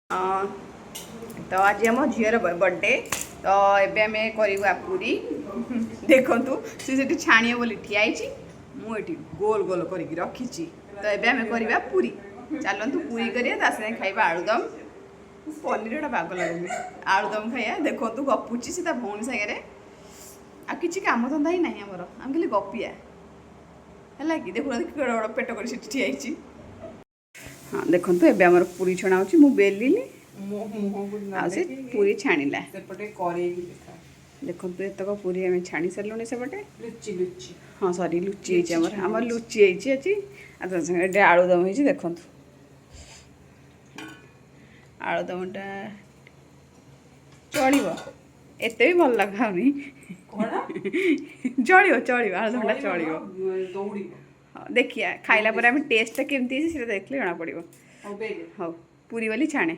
तो आज आम झीर बर्थडे तो एबे आम करवा पूरी देखु सी छाण बोली ठियाई मुझे गोल गोल कर रखी तो एबे आम करवा पूरी चलतु पूरी करा खाଇବା आलुदम पनीर गोटा बाग लगुनि आलुदम खाଇବା देखु गपुची से भौणी सागर आ कि कम धंदा ही ना आमर आम खाली गपिया है कि देखुना बड़ पेट कर ठियाई। हाँ देखो एबे आमर पूरी छणा होची मु बेलिली से पूरी छाणिला देखो एतक पूरी आम छाणी सारूँ सेपटे हाँ सरी लुचि आमर लुचि अच्छी ये आलुदम हो देखु आलुदमटा चलो एत भी भल लगाऊनी चलो चलो आलुदमटा चलो देखिए खाइला पर आम टेस्ट केमती देखले जना पड़ो हाँ पूरी वाली छाणे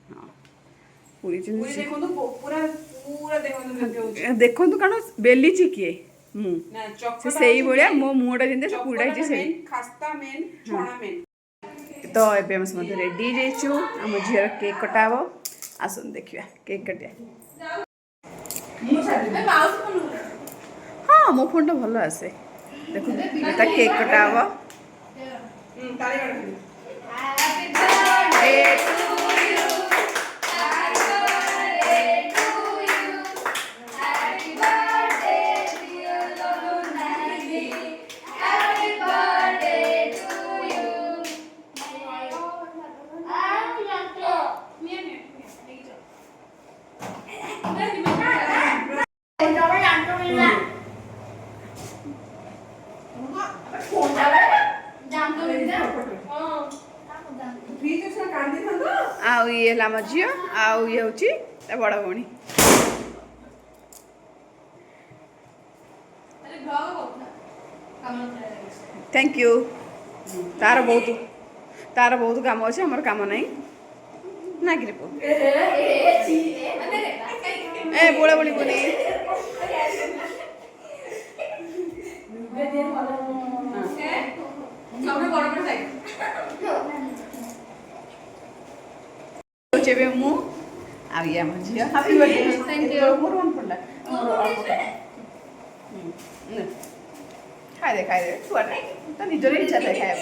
हाँ पूरी देखु कारण बेली किए मुझे भाया मो मुहटा जमी से पूरा तो ये आम समस्त रेडी जाइचु आम झीर केक कटा हम आसन देखिए केक काटिया हाँ मो फोन टा भल आसे देखो केक कटा हम ये झी आउ ये हूँ बड़ भौणी थैंक यू तार बहुत काम अच्छे आमर काम ना ना कि ए बोला बोली को मु आम झी हापी बर्थडे मोर मन पड़ा खाई दे छुआ तो निजर इच्छा था खाए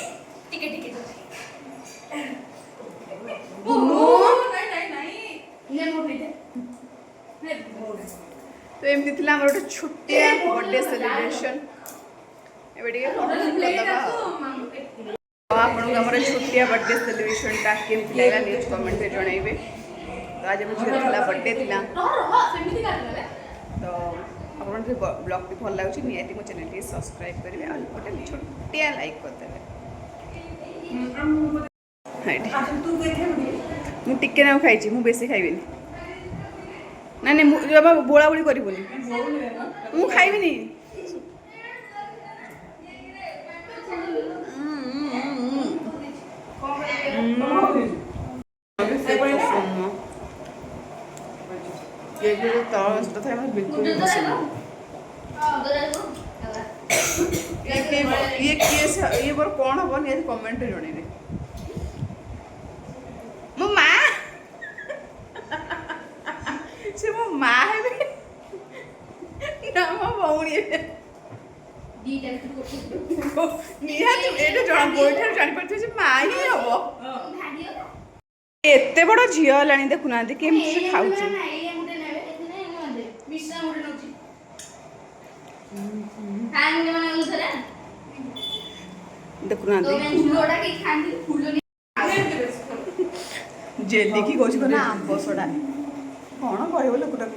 तो एमती थी गोटे छोटिया बर्थडे सेलिब्रेशन आपको छोटिया बर्थडे सेलिब्रेशनटा केमती लगा न्यूज कमेंट में जनइबे। तो आज मुझे बर्थडे थी तो आप ब्लॉग भल लगे निहाती मो चैनल टी सब्सक्राइब करेंगे और गोटे छोटिया लाइक करदे मुझे ना खाई मु बेसी खाइबी ना ना बोला बोली करनी मु खाइबी बिल्कुल ये बार कौन हम निहाती कमेंट जन मो माँ से मो माँ है ना मो भौणी निहाती एटा जन गोइठा जानि परथि से माँ ही हम एते बड़ झील है देखुना केमती खाऊ देखुना जेली की कौन आंब सड़ा कौन कह लोकटा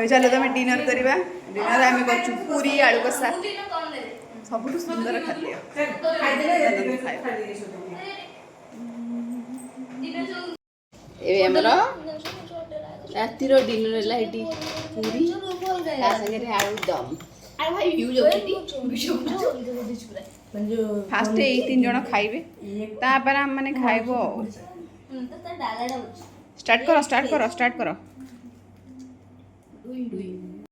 चलो तुम डिनर करवा डिनर आम कर पूरी आलू कषा सब सुंदर खाद्य रातिर डिनर है पूरी आलुदम फास्ट ये 3 जन खाइबे तापर हम माने खाइबो स्टार्ट करो